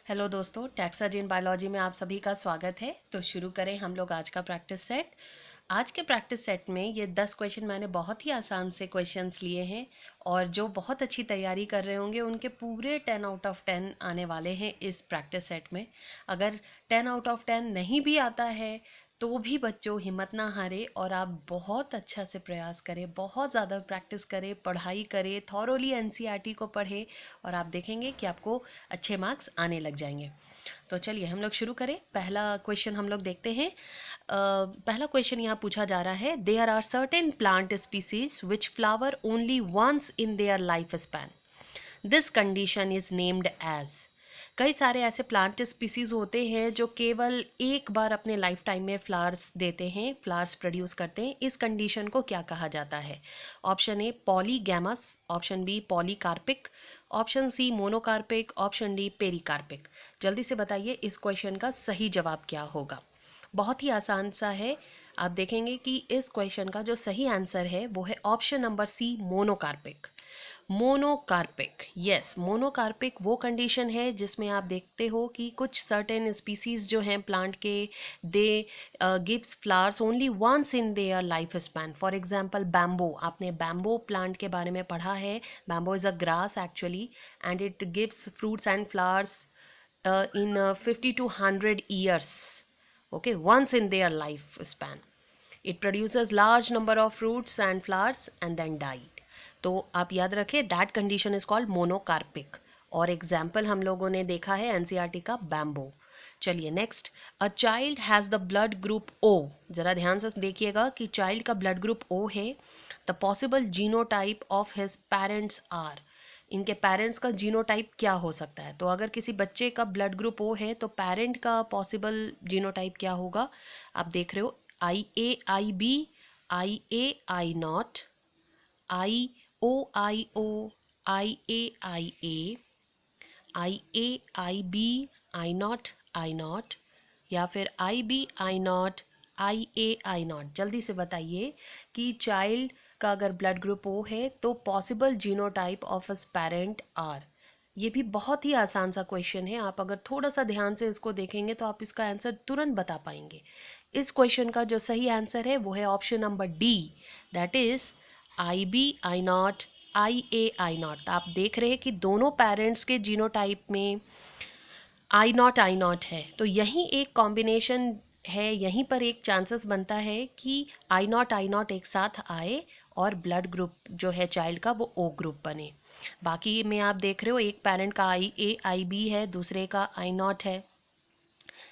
Hello दोस्तों, टैक्साजीन biology में आप सभी का स्वागत है। तो शुरू करें हम लोग आज का प्रैक्टिस सेट। आज के प्रैक्टिस सेट में ये 10 क्वेश्चन मैंने बहुत ही आसान से क्वेश्चंस लिए हैं और जो बहुत अच्छी तैयारी कर रहे होंगे उनके पूरे 10 आउट ऑफ 10 आने वाले हैं इस प्रैक्टिस सेट में। अगर 10 आउट ऑफ 10 नहीं भी आता है तो भी बच्चों हिम्मत ना हारे और आप बहुत अच्छा से प्रयास करें, बहुत ज़्यादा प्रैक्टिस करें, पढ़ाई करें, थॉरोली एनसीईआरटी को पढ़ें और आप देखेंगे कि आपको अच्छे मार्क्स आने लग जाएंगे। तो चलिए हम लोग शुरू करें। पहला क्वेश्चन हम लोग देखते हैं। पहला क्वेश्चन यहाँ पूछा जा रहा है, there are certain plant species which flower only once in their life span, this condition is named as. कई सारे ऐसे प्लांट स्पीसीज होते हैं जो केवल एक बार अपने लाइफ टाइम में फ्लावर्स देते हैं, फ्लावर्स प्रोड्यूस करते हैं। इस कंडीशन को क्या कहा जाता है? Option a polygamous, option b polycarpic, option c monocarpic, option d pericarpic. जल्दी से बताइए इस क्वेश्चन का सही जवाब क्या होगा। बहुत ही आसान सा है। आप देखेंगे कि इस क्वेश्चन का जो सही आंसर है वो है option number C monocarpic. Monocarpic, yes, monocarpic वो कंडीशन है जिसमें आप देखते हो कि कुछ सर्टेन स्पीसीज जो हैं प्लांट के, they gives flowers only once in their life span. For example bamboo, आपने बैम्बो प्लांट के बारे में पढ़ा है। Bamboo is a grass actually and it gives fruits and flowers in 50 to 100 years, okay, once in their life span. It produces large number of fruits and flowers and then died. तो आप याद रखें that condition is called monocarpic. और example हम लोगों ने देखा है एनसीईआरटी का बैम्बो। चलिए next, a child has the blood group O. जरा ध्यान से देखिएगा कि चाइल्ड का ब्लड ग्रुप ओ है। The possible genotype of his parents are. इनके पेरेंट्स का जीनोटाइप क्या हो सकता है? तो अगर किसी बच्चे का ब्लड ग्रुप ओ है तो पेरेंट का पॉसिबल जीनोटाइप क्या होगा? आप देख रहे हो, I A I B, I A I not, I O I O, I A I A, I A I B, I not, या फिर I B I not, I A I not. जल्दी से बताइए कि चाइल्ड का अगर blood group O है तो possible genotype of us parent are. ये भी बहुत ही आसान सा क्वेश्चन है। आप अगर थोड़ा सा ध्यान से इसको देखेंगे तो आप इसका आंसर तुरंत बता पाएंगे। इस क्वेश्चन का जो सही आंसर है वो है option number D, that is I B I not, I A I naught. आप देख रहे हैं कि दोनों पेरेंट्स के जीनोटाइप में आई नॉट है, तो यही एक कॉम्बिनेशन है, यहीं पर एक चांसेस बनता है कि आई नॉट एक साथ आए और ब्लड ग्रुप जो है चाइल्ड का वो ओ ग्रुप बने। बाकी में आप देख रहे हो एक पेरेंट का आई ए आई बी है, दूसरे का आई नॉट है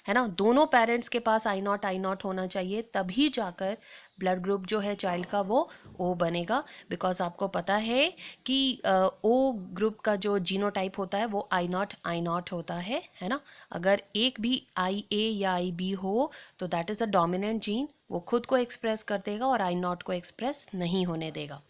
ना। दोनों पेरेंट्स के पास आई नॉट होना चाहिए, तभी जाकर ब्लड ग्रुप जो है चाइल्ड का वो ओ बनेगा। बिकॉज आपको पता है कि ओ ग्रुप का जो जीनोटाइप होता है वो आई नॉट होता है ना। अगर एक भी आई ए या आई बी हो तो that is a dominant gene, वो खुद को एक्सप्रेस कर देगा और आई नॉट को एक्सप्रेस नहीं होने देगा।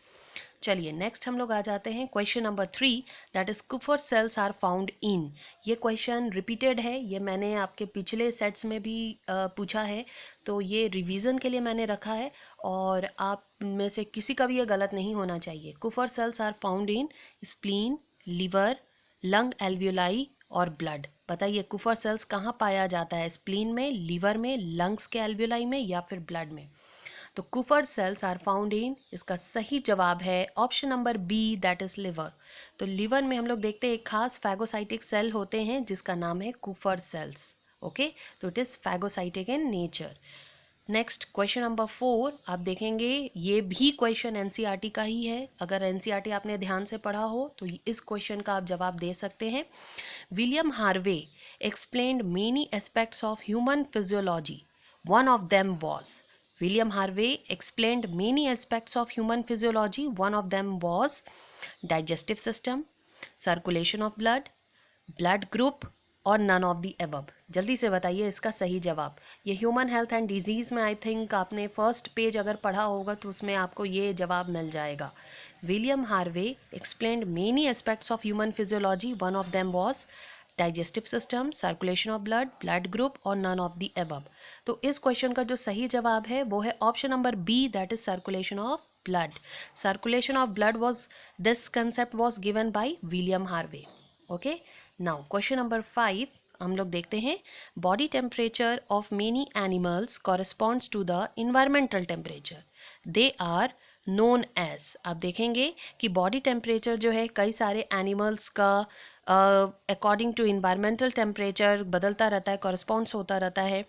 चलिए नेक्स्ट हम लोग आ जाते हैं question number 3, that is Kufar cells are found इन। ये क्वेश्चन रिपीटेड है, ये मैंने आपके पिछले सेट्स में भी पूछा है, तो ये रिवीजन के लिए मैंने रखा है और आप में से किसी का भी ये गलत नहीं होना चाहिए। Kupffer cells are found in spleen, liver, lung alveoli और ब्लड। बताइए कुफर सेल्स कहाँ पाया जाता है? स्प्लीन में, लिवर में, लंग्स के एल्वियोलाई में या फिर ब्लड में? तो कुफर सेल्स आर फाउंड इन, इसका सही जवाब है option number B, that is liver. तो लिवर में हम लोग देखते हैं एक खास फैगोसाइटिक सेल होते हैं जिसका नाम है कुफर सेल्स। ओके, तो it is phagocytic in nature. Next question number 4 आप देखेंगे, ये भी क्वेश्चन एनसीईआरटी का ही है। अगर एनसीईआरटी आपने ध्यान से पढ़ा हो तो इस क्वेश्चन का आप जवाब दे सकते हैं। William Harvey explained many aspects of human physiology, one of them was. William Harvey explained many aspects of human physiology. One of them was digestive system, circulation of blood, blood group और none of the above. जल्दी से बताइए इसका सही जवाब। ये human health and disease में I think आपने फर्स्ट पेज अगर पढ़ा होगा तो उसमें आपको ये जवाब मिल जाएगा। William Harvey explained many aspects of human physiology, one of them was digestive system, circulation of blood, blood group और नन ऑफ द अबव। तो इस क्वेश्चन का जो सही जवाब है वो है option number B, that is circulation of blood. Circulation of blood was, this concept was given by William Harvey. Okay, now question number 5 हम लोग देखते हैं body temperature of many animals corresponds to the environmental temperature, they are known as. आप देखेंगे कि body temperature जो है कई सारे एनिमल्स का अकॉर्डिंग टू इन्वायरमेंटल टेम्परेचर बदलता रहता है, कॉरेस्पॉन्ड्स होता रहता है।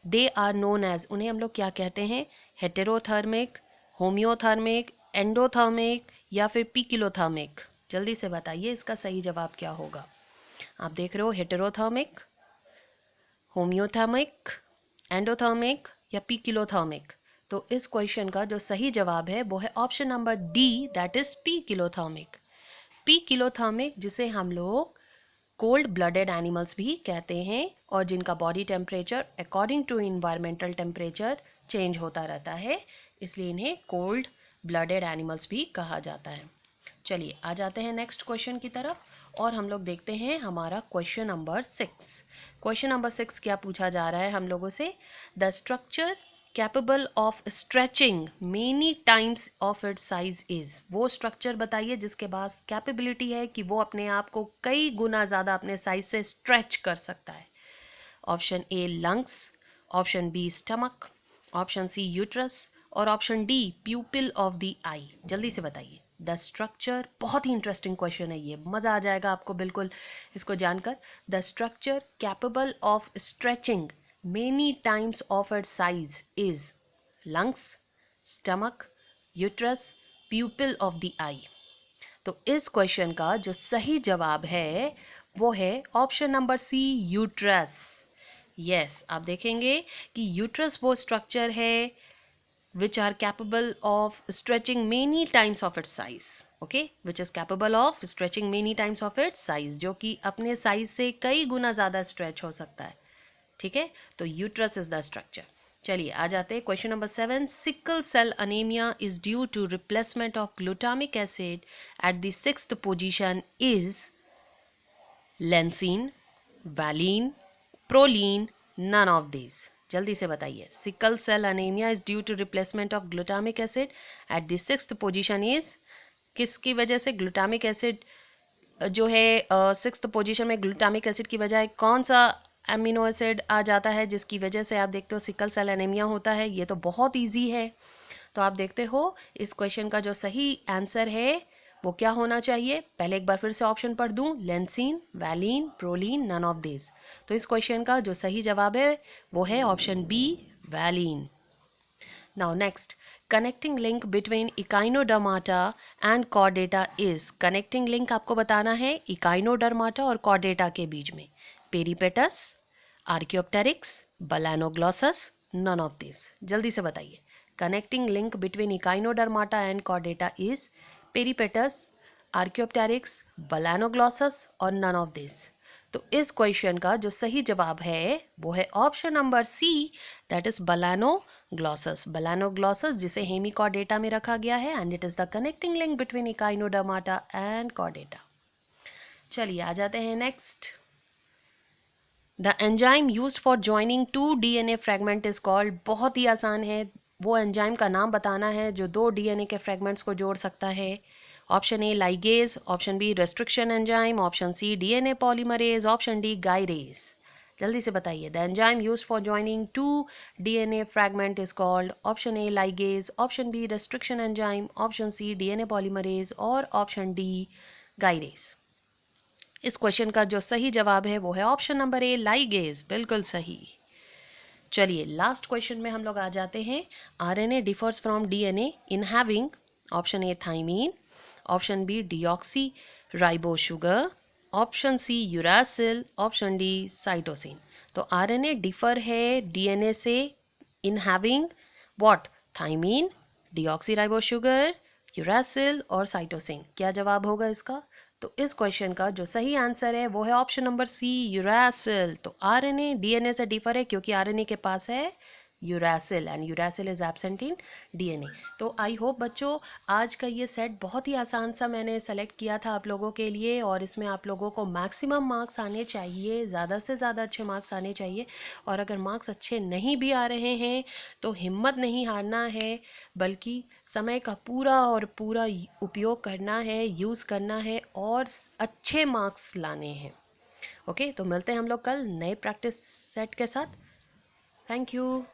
दे आर नोन एज, उन्हें हम लोग क्या कहते हैं? हेटेरोथर्मिक, होम्योथर्मिक, एंडोथर्मिक या फिर पीकिलोथर्मिक। जल्दी से बताइए इसका सही जवाब क्या होगा। आप देख रहे हो हेटेरोथर्मिक, होम्योथर्मिक, एंडोथर्मिक या पीकिलोथर्मिक। तो इस क्वेश्चन का जो सही जवाब है वो है option number D, that is poikilothermic. Poikilothermic जिसे हम लोग कोल्ड ब्लडेड एनिमल्स भी कहते हैं और जिनका body temperature according to environmental temperature change होता रहता है, इसलिए इन्हें कोल्ड ब्लडेड एनिमल्स भी कहा जाता है। चलिए आ जाते हैं नेक्स्ट क्वेश्चन की तरफ और हम लोग देखते हैं हमारा क्वेश्चन नंबर 6। क्वेश्चन नंबर 6 क्या पूछा जा रहा है हम लोगों से? The structure capable of stretching many times of its size is. वो स्ट्रक्चर बताइए जिसके पास कैपेबिलिटी है कि वो अपने आप को कई गुना ज़्यादा अपने साइज से स्ट्रेच कर सकता है। Option A lungs, option B stomach, option C uterus और option D pupil of the eye. जल्दी से बताइए द स्ट्रक्चर। बहुत ही इंटरेस्टिंग क्वेश्चन है ये, मज़ा आ जाएगा आपको बिल्कुल इसको जानकर। The structure capable of stretching many times of its size is lungs, stomach, uterus, pupil of the eye. तो इस क्वेश्चन का जो सही जवाब है वो है option number C, uterus. Yes, आप देखेंगे कि यूट्रस वो स्ट्रक्चर है which are capable of stretching many times of its size, okay, which is capable of stretching many times of its size, जो कि अपने साइज से कई गुना ज़्यादा स्ट्रेच हो सकता है। ठीक है, तो यूट्रस इज द स्ट्रक्चर। चलिए आ जाते हैं question number 7। Sickle cell anemia is due to replacement of glutamic acid at the 6th position is leucine, valine, proline, none of this. जल्दी से बताइए। Sickle cell anemia is due to replacement of glutamic acid at the 6th position is, किसकी वजह से? Glutamic acid जो है 6th position में glutamic acid की बजाय कौन सा एमिनो एसिड आ जाता है जिसकी वजह से आप देखते हो सिकल सेल एनीमिया होता है? ये तो बहुत ईजी है। तो आप देखते हो इस क्वेश्चन का जो सही आंसर है वो क्या होना चाहिए? पहले एक बार फिर से ऑप्शन पढ़ दूं, leucine, valine, proline, none of this. तो इस क्वेश्चन का जो सही जवाब है वो है option B, valine. Now next, connecting link between echinodermata and chordata is. Connecting link आपको बताना है इकाइनोडर्माटा और कॉर्डेटा के बीच में। Peripatus, archaeopteryx, balanoglossus, none of this. जल्दी से बताइए। Connecting link between echinodermata and chordata is peripatus, archaeopteryx, balanoglossus और नन ऑफ दिस। तो इस क्वेश्चन का जो सही जवाब है वो है option number C, that is balanoglossus. Balanoglossus जिसे हेमिकॉर्डेटा में रखा गया है and it is the connecting link between echinodermata and chordata. चलिए आ जाते हैं next. The enzyme used for joining 2 DNA fragment is called. बहुत ही आसान है, वो एंजाइम का नाम बताना है जो 2 डीएनए के फ्रेगमेंट्स को जोड़ सकता है। Option A ligase, option B restriction enzyme, option C DNA polymerase, option D gyrase. जल्दी से बताइए। The enzyme used for joining 2 DNA fragment is called option A ligase, option B restriction enzyme, option C DNA polymerase और option D gyrase. इस question का जो सही जवाब है वो है ऑप्शन नंबर ए, लाइगेज। बिल्कुल सही। चलिए लास्ट क्वेश्चन में हम लोग आ जाते हैं। RNA differs from DNA in having option A thymine, option B deoxy ribo sugar, option C uracil, option D cytosine. तो आरएनए डिफर है डीएनए से in having what? Thymine, deoxy ribo sugar, uracil और cytosine. क्या जवाब होगा इसका? तो इस क्वेश्चन का जो सही आंसर है वो है ऑप्शन नंबर सी, यूरासिल। तो आरएनए डीएनए से डिफर है क्योंकि आरएनए के पास है uracil and uracil is absent in DNA. तो आई होप बच्चों आज का ये सेट बहुत ही आसान सा मैंने सेलेक्ट किया था आप लोगों के लिए और इसमें आप लोगों को मैक्सिमम मार्क्स आने चाहिए, ज़्यादा से ज़्यादा अच्छे मार्क्स आने चाहिए। और अगर मार्क्स अच्छे नहीं भी आ रहे हैं तो हिम्मत नहीं हारना है, बल्कि समय का पूरा और पूरा उपयोग करना है, यूज़ करना है और अच्छे मार्क्स लाने हैं। ओके, तो मिलते हैं हम लोग कल नए प्रैक्टिस सेट के साथ। Thank you.